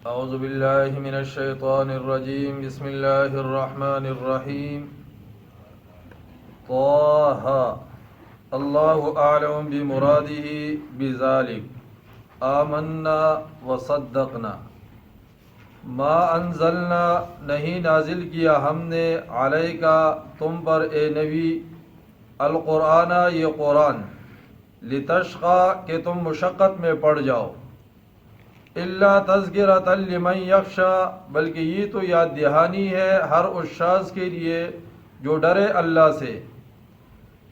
اعوذ باللہ من الشیطان الرجیم بسم اللہ الرحمن الرحیم طه اللہ اعلم بمرادہ بذالک آمنا وصدقنا ما انزلنا نہیں نازل کیا ہم نے علیکا تم پر اے نبی القرآن یہ قرآن لتشقى کہ تم مشقت میں پڑ جاؤ الا تذکرۃ لمن یخشی بلکہ یہ تو یاد دہانی ہے ہر اس شخص کے لیے جو ڈرے اللہ سے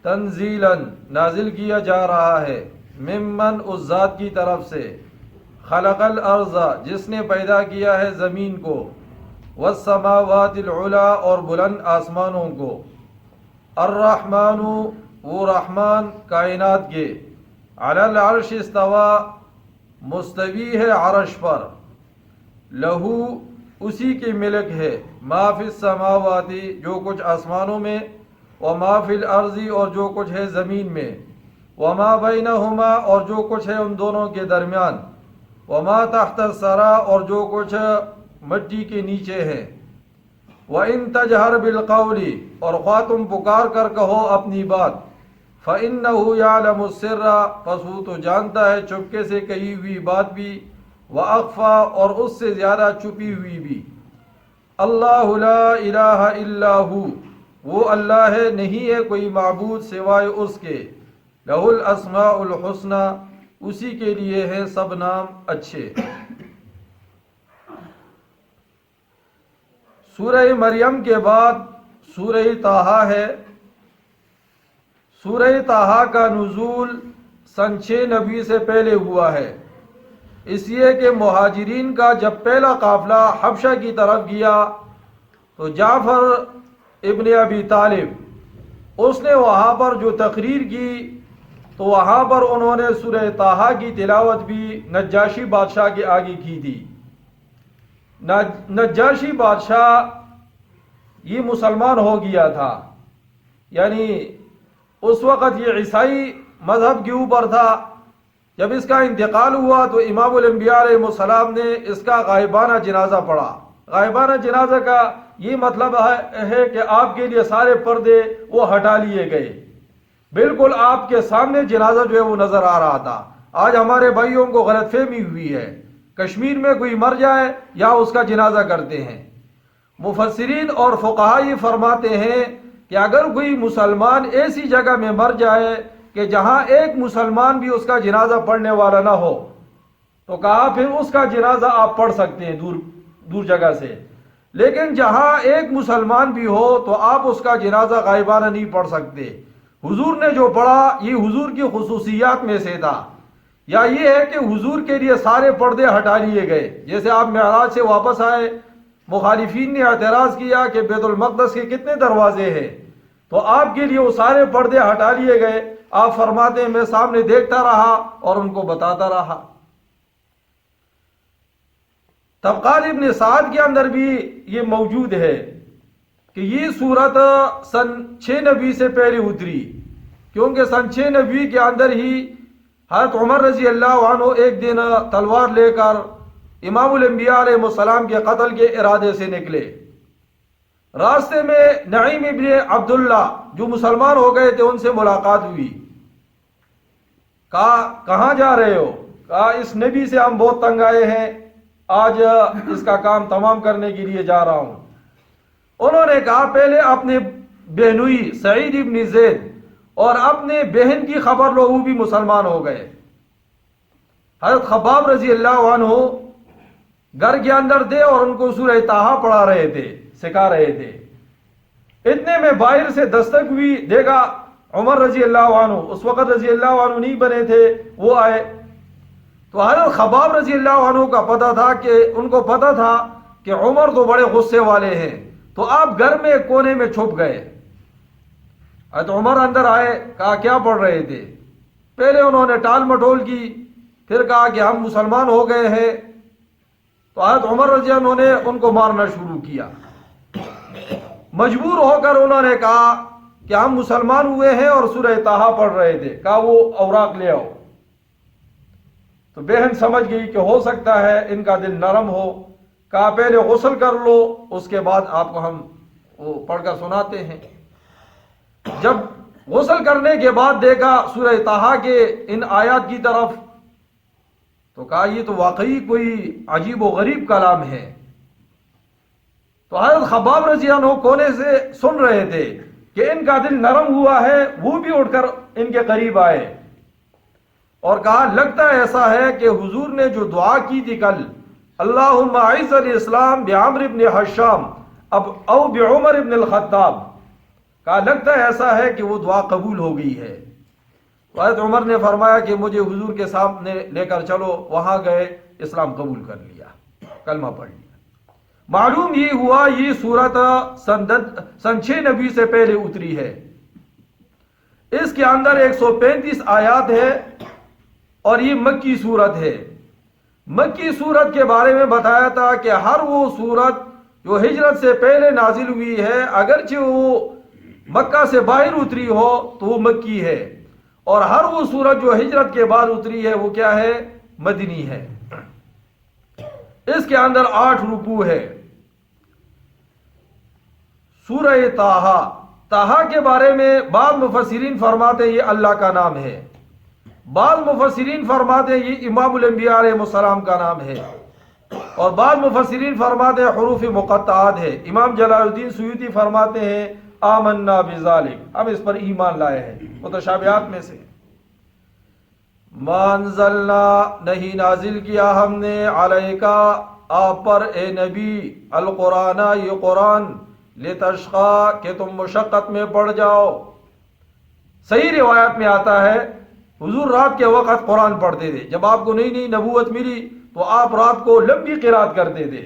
تنزیلا نازل کیا جا رہا ہے ممن اس ذات کی طرف سے خلق الارض جس نے پیدا کیا ہے زمین کو والسماوات العلی اور بلند آسمانوں کو الرحمن وہ رحمان کائنات کے علی العرش استوى مستوی ہے عرش پر لہو اسی کی ملک ہے ما فی السماوات جو کچھ آسمانوں میں وما فی الارض اور جو کچھ ہے زمین میں وما بینہما اور جو کچھ ہے ان دونوں کے درمیان وما تحت الثری اور جو کچھ مٹی کے نیچے ہے وَإِن تَجْهَرْ بِالْقَوْلِ اور خواہ تم پکار کر کہو اپنی بات فَإِنَّهُ يَعْلَمُ السِّرَّ پس وہ تو جانتا ہے چپکے سے کہی ہوئی بات بھی وَأَخْفَى اور اس سے زیادہ چھپی ہوئی بھی اللہ لا الہ الا ہو وہ اللہ ہے نہیں ہے کوئی معبود سوائے اس کے لہ الاسماء الحسنى اسی کے لیے ہیں سب نام اچھے سورہ مریم کے بعد سورہ طٰہٰ ہے سورہ طٰہٰ کا نزول سن 6 نبی سے پہلے ہوا ہے اس لیے کہ مہاجرین کا جب پہلا قافلہ حبشہ کی طرف گیا تو جعفر ابن ابی طالب اس نے وہاں پر جو تقریر کی تو وہاں پر انہوں نے سورہ طٰہٰ کی تلاوت بھی نجاشی بادشاہ کے آگے کی تھی نجاشی بادشاہ یہ مسلمان ہو گیا تھا یعنی اس وقت یہ عیسائی مذہب کے اوپر تھا جب اس کا انتقال ہوا تو امام الانبیاء علیہ السلام نے اس کا غائبانہ جنازہ پڑھا غائبانہ جنازہ کا یہ مطلب ہے کہ آپ کے لیے سارے پردے وہ ہٹا لیے گئے بالکل آپ کے سامنے جنازہ جو ہے وہ نظر آ رہا تھا آج ہمارے بھائیوں کو غلط فہمی ہوئی ہے کشمیر میں کوئی مر جائے یا اس کا جنازہ کرتے ہیں مفسرین اور فقہاء یہ فرماتے ہیں کہ اگر کوئی مسلمان ایسی جگہ میں مر جائے کہ جہاں ایک مسلمان بھی اس کا جنازہ پڑھنے والا نہ ہو تو کہا پھر اس کا جنازہ آپ پڑھ سکتے ہیں دور جگہ سے لیکن جہاں ایک مسلمان بھی ہو تو آپ اس کا جنازہ غائبانہ نہیں پڑھ سکتے حضور نے جو پڑھا یہ حضور کی خصوصیات میں سے تھا یا یہ ہے کہ حضور کے لیے سارے پردے ہٹا لیے گئے جیسے آپ معراج سے واپس آئے مخالفین نے اعتراض کیا کہ بیت المقدس کے کتنے دروازے ہیں تو آپ کے لیے وہ سارے پردے ہٹا لیے گئے آپ فرماتے ہیں میں سامنے دیکھتا رہا اور ان کو بتاتا رہا طبقات ابن سعد کے اندر بھی یہ موجود ہے کہ یہ صورت سن 6 نبی سے پہلے اتری کیونکہ سن 6 نبی کے اندر ہی حضرت عمر رضی اللہ عنہ ایک دن تلوار لے کر امام الانبیاء علیہ السلام کے قتل کے ارادے سے نکلے راستے میں نعیم ابن عبداللہ جو مسلمان ہو گئے تھے ان سے ملاقات ہوئی کہا کہاں جا رہے ہو کہا اس نبی سے ہم بہت تنگ آئے ہیں آج اس کا کام تمام کرنے کے لیے جا رہا ہوں انہوں نے کہا پہلے اپنے بہنوئی سعید ابن زید اور اپنے بہن کی خبر لو وہ بھی مسلمان ہو گئے حضرت خباب رضی اللہ عنہ گھر کے اندر تھے اور ان کو سورہ طٰہٰ پڑھا رہے تھے سکھا رہے تھے اتنے میں باہر سے دستک ہوئی دیکھا عمر رضی اللہ عنہ اس وقت رضی اللہ عنہ نہیں بنے تھے وہ آئے تو حضرت خباب رضی اللہ عنہ کا پتہ تھا کہ ان کو پتہ تھا کہ عمر تو بڑے غصے والے ہیں تو آپ گھر میں کونے میں چھپ گئے حضرت عمر اندر آئے کہا کیا پڑھ رہے تھے پہلے انہوں نے ٹال مٹول کی پھر کہا کہ ہم مسلمان ہو گئے ہیں تو حضرت عمر رضی اللہ عنہ نے ان کو مارنا شروع کیا مجبور ہو کر انہوں نے کہا کہ ہم مسلمان ہوئے ہیں اور سورہ طٰہٰ پڑھ رہے تھے کہا وہ اوراق لے آؤ تو بہن سمجھ گئی کہ ہو سکتا ہے ان کا دل نرم ہو. کہا پہلے غسل کر لو، اس کے بعد آپ کو ہم وہ پڑھ کر سناتے ہیں. جب غسل کرنے کے بعد دیکھا سورہ طٰہٰ کے ان آیات کی طرف تو کہا یہ تو واقعی کوئی عجیب و غریب کلام ہے. تو حضرت خباب رضی اللہ عنہ کونے سے سن رہے تھے کہ ان کا دل نرم ہوا ہے، وہ بھی اٹھ کر ان کے قریب آئے اور کہا لگتا ہے ایسا ہے کہ حضور نے جو دعا کی تھی کل، اللہم اعز الاسلام بعمر بن حشام او بعمر بن الخطاب، کہا لگتا ہے ایسا ہے کہ وہ دعا قبول ہو گئی ہے. حضرت عمر نے فرمایا کہ مجھے حضور کے سامنے لے کر چلو. وہاں گئے، اسلام قبول کر لیا، کلمہ پڑھ لیا. معلوم یہ ہوا یہ سورت سن 6 نبی سے پہلے اتری ہے. اس کے اندر 135 آیات ہے اور یہ مکی صورت ہے. مکی صورت کے بارے میں بتایا تھا کہ ہر وہ صورت جو ہجرت سے پہلے نازل ہوئی ہے اگرچہ وہ مکہ سے باہر اتری ہو تو وہ مکی ہے، اور ہر وہ صورت جو ہجرت کے بعد اتری ہے وہ کیا ہے؟ مدنی ہے. اس کے اندر 8 رکوع ہے. سورہ طٰہٰ، طٰہٰ کے بارے میں بعض مفسرین فرماتے ہیں یہ اللہ کا نام ہے، بعض مفسرین فرماتے ہیں یہ امام الانبیاء علیہ السلام کا نام ہے، اور بعض مفسرین فرماتے ہیں حروف مقطعات ہے. امام جلال الدین سیوطی فرماتے ہیں آمنا بذالک، ہم اس پر ایمان لائے ہیں، متشابہات میں سے. ما انزلنا، نہیں نازل کیا ہم نے، علیکا، آپ پر اے نبی، القرآن، یہ قرآن، لتشقا، کہ تم مشقت میں پڑ جاؤ. صحیح روایت میں آتا ہے حضور رات کے وقت قرآن پڑھتے تھے. جب آپ کو نئی نبوت ملی تو آپ رات کو لمبی قرات کرتے تھے.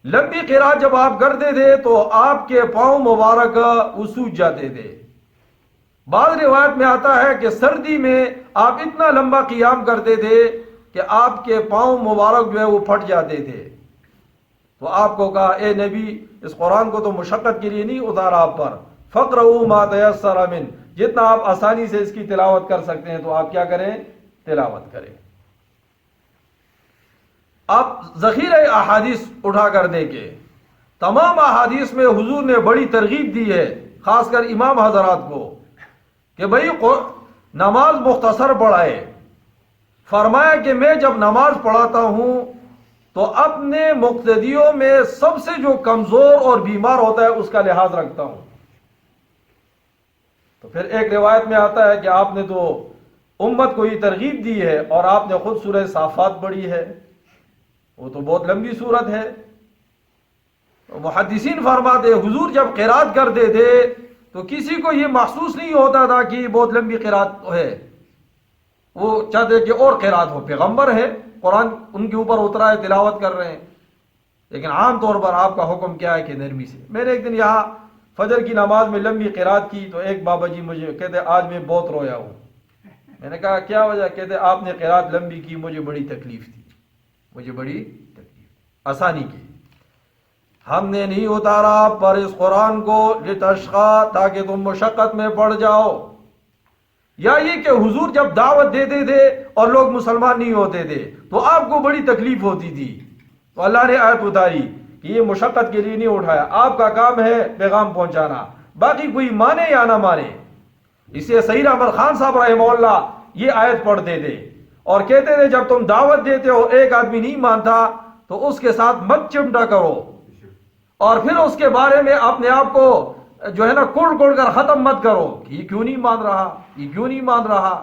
لمبی قرات جب آپ کرتے تھے تو آپ کے پاؤں مبارک وہ سوج جاتے تھے. بعض روایت میں آتا ہے کہ سردی میں آپ اتنا لمبا قیام کرتے تھے کہ آپ کے پاؤں مبارک جو ہے وہ پھٹ جاتے تھے. تو آپ کو کہا اے نبی اس قرآن کو تو مشقت کے لیے نہیں اتارا آپ پر، فقرؤوا ما تیسر من، جتنا آپ آسانی سے اس کی تلاوت کر سکتے ہیں تو آپ کیا کریں؟ تلاوت کریں. آپ ذخیرہ احادیث اٹھا کر دیکھیں، تمام احادیث میں حضور نے بڑی ترغیب دی ہے خاص کر امام حضرات کو کہ بھئی نماز مختصر پڑھائے. فرمایا کہ میں جب نماز پڑھاتا ہوں تو اپنے مقتدیوں میں سب سے جو کمزور اور بیمار ہوتا ہے اس کا لحاظ رکھتا ہوں. تو پھر ایک روایت میں آتا ہے کہ آپ نے تو امت کو یہ ترغیب دی ہے اور آپ نے خود سورہ صافات پڑھی ہے، وہ تو بہت لمبی صورت ہے. محدثین فرماتے حضور جب قرات کرتے تھے تو کسی کو یہ محسوس نہیں ہوتا تھا کہ یہ بہت لمبی قرات ہے، وہ چاہتے کہ اور قرات ہو. پیغمبر ہے، قرآن ان کے اوپر اترا ہے، تلاوت کر رہے ہیں، لیکن عام طور پر آپ کا حکم کیا ہے کہ نرمی سے. میں نے ایک دن یہاں فجر کی نماز میں لمبی قرات کی تو ایک بابا جی مجھے کہتے آج میں بہت رویا ہوں. میں نے کہا کیا وجہ؟ کہتے آپ نے قرات لمبی کی، مجھے بڑی تکلیف تھی، مجھے بڑی تکلیف. آسانی کی ہم نے نہیں اتارا آپ پر اس قرآن کو لتشقا، تاکہ تم مشقت میں پڑ جاؤ. یا یہ کہ حضور جب دعوت دیتے تھے اور لوگ مسلمان نہیں ہوتے تھے تو آپ کو بڑی تکلیف ہوتی تھی، تو اللہ نے آیت اتاری کہ یہ مشقت کے لیے نہیں اٹھایا، آپ کا کام ہے پیغام پہنچانا، باقی کوئی مانے یا نہ مانے. اس لیے سعید احمد خان صاحب رحمہ اللہ یہ آیت پڑھتے تھے اور کہتے تھے جب تم دعوت دیتے ہو ایک آدمی نہیں مانتا تو اس کے ساتھ مت چمٹا کرو اور پھر اس کے بارے میں اپنے آپ کو جو ہے نا کوڑ کر ختم مت کرو کہ یہ کیوں نہیں مان رہا، یہ کیوں نہیں مان رہا.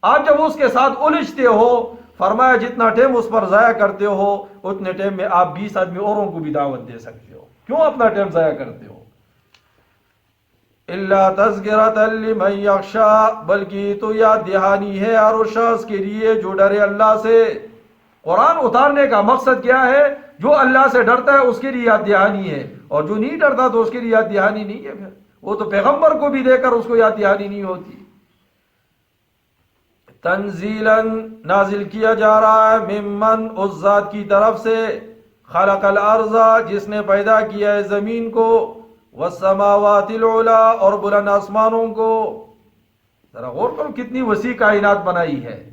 آپ جب اس کے ساتھ الجھتے ہو، فرمایا جتنا ٹائم اس پر ضائع کرتے ہو اتنے ٹائم میں آپ 20 آدمی اوروں کو بھی دعوت دے سکتے ہو. کیوں اپنا ٹائم ضائع کرتے ہو؟ الا تذکرۃ لمن یخشی، بلکہ تو یاد دہانی ہے ہر اس شخص کے لیے جو ڈرے اللہ سے. قرآن اتارنے کا مقصد کیا ہے؟ جو اللہ سے ڈرتا ہے اس کے لیے یاد دہانی ہے، اور جو نہیں ڈرتا تو اس کے لیے یاد دہانی نہیں ہے. پھر وہ تو پیغمبر کو بھی دے کر اس کو یاد دہانی نہیں ہوتی. تنزیلاً، نازل کیا جا رہا ہے، ممن، اس ذات کی طرف سے، خلق الارض، جس نے پیدا کیا ہے زمین کو، والسماوات العلا، اور بلند آسمانوں کو. ذرا غور کرو کتنی وسیع کائنات بنائی ہے،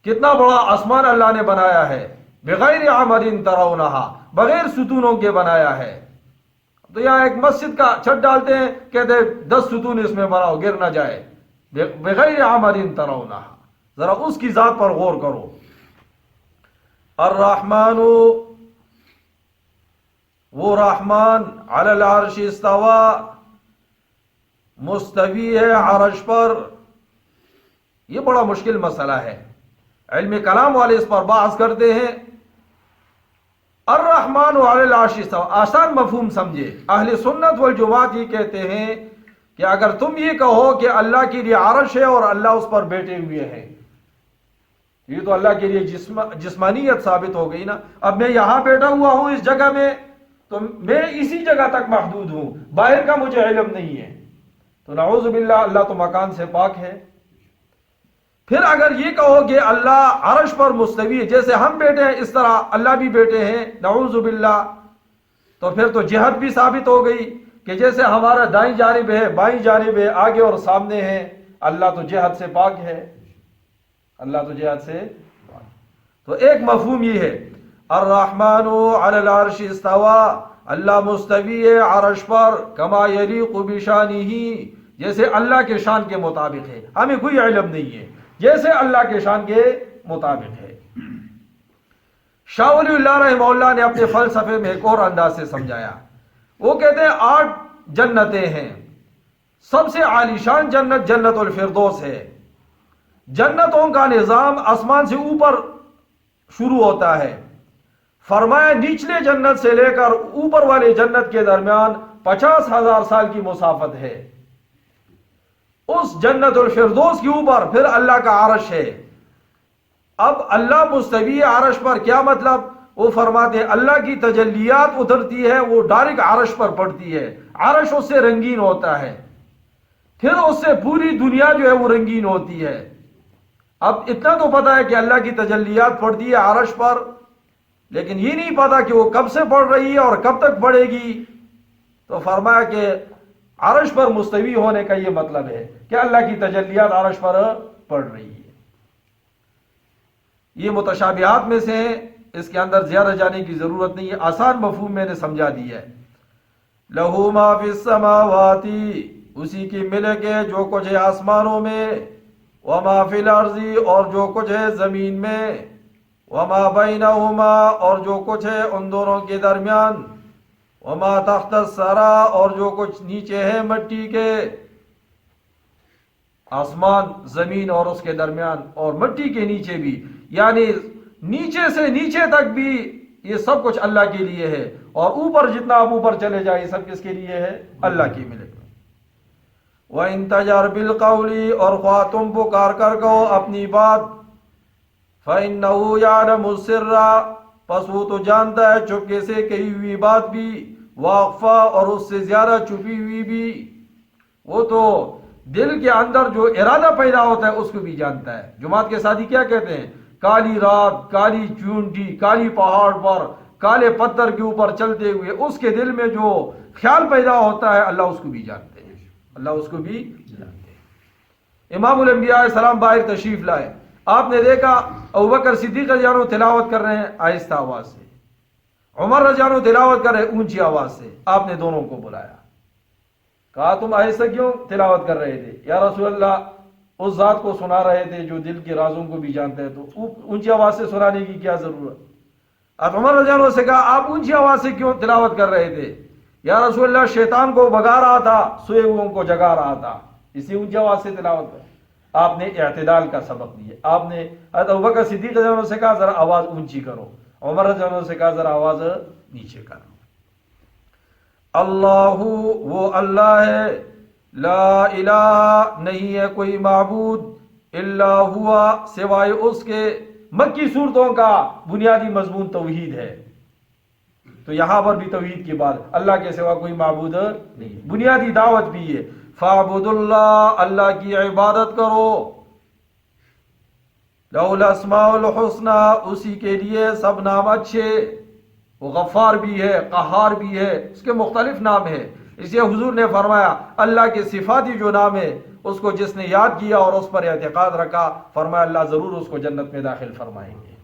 کتنا بڑا آسمان اللہ نے بنایا ہے، بغیر عمد ترونہا، بغیر ستونوں کے بنایا ہے. تو یہاں ایک مسجد کا چھت ڈالتے ہیں، کہتے ہیں 10 ستون اس میں بناؤ گر نہ جائے. بغیر عمد ترونہا، ذرا اس کی ذات پر غور کرو. الرحمن، وہ رحمان، علی العرش استوا، مستوی ہے عرش پر. یہ بڑا مشکل مسئلہ ہے، علم کلام والے اس پر بحث کرتے ہیں. الرحمن علی العرش استوا، آسان مفہوم سمجھے. اہل سنت والجماعت یہ کہتے ہیں کہ اگر تم یہ کہو کہ اللہ کے لیے عرش ہے اور اللہ اس پر بیٹھے ہوئے ہیں، یہ تو اللہ کے لیے جسمانیت ثابت ہو گئی نا. اب میں یہاں بیٹھا ہوا ہوں اس جگہ میں، تو میں اسی جگہ تک محدود ہوں، باہر کا مجھے علم نہیں ہے. تو نعوذ باللہ، اللہ تو مکان سے پاک ہے. پھر اگر یہ کہو کہ اللہ عرش پر مستوی ہے، جیسے ہم بیٹھے ہیں اس طرح اللہ بھی بیٹھے ہیں، نعوذ باللہ، تو پھر تو جہت بھی ثابت ہو گئی کہ جیسے ہمارا دائیں جانب ہے، بائیں جانب ہے، آگے اور سامنے ہے. اللہ تو جہت سے پاک ہے، اللہ تو جہت سے پاک. تو ایک مفہوم یہ ہے، الرحمن علی العرش استوا، اللہ مستوی ہے عرش پر، کما یلیق بشانہ، جیسے اللہ کے شان کے مطابق ہے. ہمیں کوئی علم نہیں ہے، جیسے اللہ کے شان کے مطابق ہے. شاہ ولی اللہ رحمہ اللہ نے اپنے فلسفے میں ایک اور انداز سے سمجھایا. وہ کہتے ہیں 8 جنتیں ہیں، سب سے عالیشان جنت جنت الفردوس ہے. جنتوں کا نظام آسمان سے اوپر شروع ہوتا ہے. فرمایا نچلے جنت سے لے کر اوپر والے جنت کے درمیان 50,000 سال کی مسافت ہے. اس جنت الفردوس کے اوپر پھر اللہ کا عرش ہے. اب اللہ مستوی عرش پر، کیا مطلب؟ وہ فرماتے ہیں اللہ کی تجلیات اترتی ہے، وہ ڈائریکٹ عرش پر پڑتی ہے، عرش اس سے رنگین ہوتا ہے، پھر اس سے پوری دنیا جو ہے وہ رنگین ہوتی ہے. اب اتنا تو پتا ہے کہ اللہ کی تجلیات پڑتی ہے عرش پر، لیکن یہ نہیں پتا کہ وہ کب سے پڑ رہی ہے اور کب تک پڑے گی. تو فرمایا کہ عرش پر مستوی ہونے کا یہ مطلب ہے کہ اللہ کی تجلیات عرش پر پڑ رہی ہے. یہ متشابہات میں سے ہیں، اس کے اندر زیادہ جانے کی ضرورت نہیں ہے، آسان مفہوم میں نے سمجھا دیا ہے. لہو ما فی السماوات، اسی کی ملک ہے جو کچھ ہے آسمانوں میں، وما فی الارض، اور جو کچھ ہے زمین میں، وما بینہما، اور جو کچھ ہے ان دونوں کے درمیان، وما تحت الثری، اور جو کچھ نیچے ہے مٹی کے. آسمان، زمین اور اس کے درمیان، اور مٹی کے نیچے بھی، یعنی نیچے سے نیچے تک بھی یہ سب کچھ اللہ کے لیے ہے. اور اوپر جتنا آپ اوپر چلے جائے یہ سب کس کے لیے ہے؟ اللہ کی ملک. وَإِن تَجْهَرْ بِالْقَوْلِ، اور خواہ تم پکار کر کہو اپنی بات، فَإِنَّهُ يَعْلَمُ السِّرَّ، پس وہ تو جانتا ہے چپکے سے کہی ہوئی بات بھی، وَأَخْفَى، اور اس سے زیادہ چھپی ہوئی بھی. وہ تو دل کے اندر جو ارادہ پیدا ہوتا ہے اس کو بھی جانتا ہے. جماعت کے ساتھی کیا کہتے ہیں؟ کالی رات، کالی چونٹی، کالی پہاڑ پر، کالے پتھر کے اوپر چلتے ہوئے اس کے دل میں جو خیال پیدا ہوتا ہے اللہ اس کو بھی جانتے ہیں، اللہ اس کو بھی جانتے ہیں. امام الانبیاء علیہ السلام باہر تشریف لائے، آپ نے دیکھا ابوبکر صدیق رضی اللہ عنہ تلاوت کر رہے ہیں آہستہ آواز سے، عمر رضی اللہ عنہ تلاوت کر رہے ہیں اونچی آواز سے. آپ نے دونوں کو بلایا، کہا تم آہستہ کیوں تلاوت کر رہے تھے؟ یا رسول اللہ اس ذات کو سنا رہے تھے جو دل کے رازوں کو بھی جانتا ہے، تو اونچی آواز سے سنانے کی کیا ضرورت؟ اب عمر رضی اللہ عنہ سے کہا آپ اونچی آواز سے کیوں تلاوت کر رہے تھے؟ یا رسول اللہ شیطان کو بھگا رہا تھا، سوئے ہوئوں کو جگا رہا تھا، اسی اونچی آواز سے تلاوت کر. آپ نے اعتدال کا سبق دیا. آپ نے حضرت ابوبکر صدیق رضی اللہ عنہ سے کہا ذرا آواز اونچی کرو، عمر رضی اللہ عنہ سے کہا ذرا آواز نیچے کرو. اللہ، وہ اللہ ہے، لا الہ، نہیں ہے کوئی معبود، الا ہوا، سوائے اس کے. مکی صورتوں کا بنیادی مضمون توحید ہے، تو یہاں پر بھی توحید کی بات، اللہ کے سوا کوئی معبود نہیں. بنیادی دعوت بھی ہے، فاعبد اللہ، اللہ کی عبادت کرو. لہ الاسماء الحسنی، اسی کے لیے سب نام اچھے. وہ غفار بھی ہے، قہار بھی ہے، اس کے مختلف نام ہیں. اس لیے حضور نے فرمایا اللہ کے صفاتی جو نام ہے اس کو جس نے یاد کیا اور اس پر اعتقاد رکھا، فرمایا اللہ ضرور اس کو جنت میں داخل فرمائیں گے۔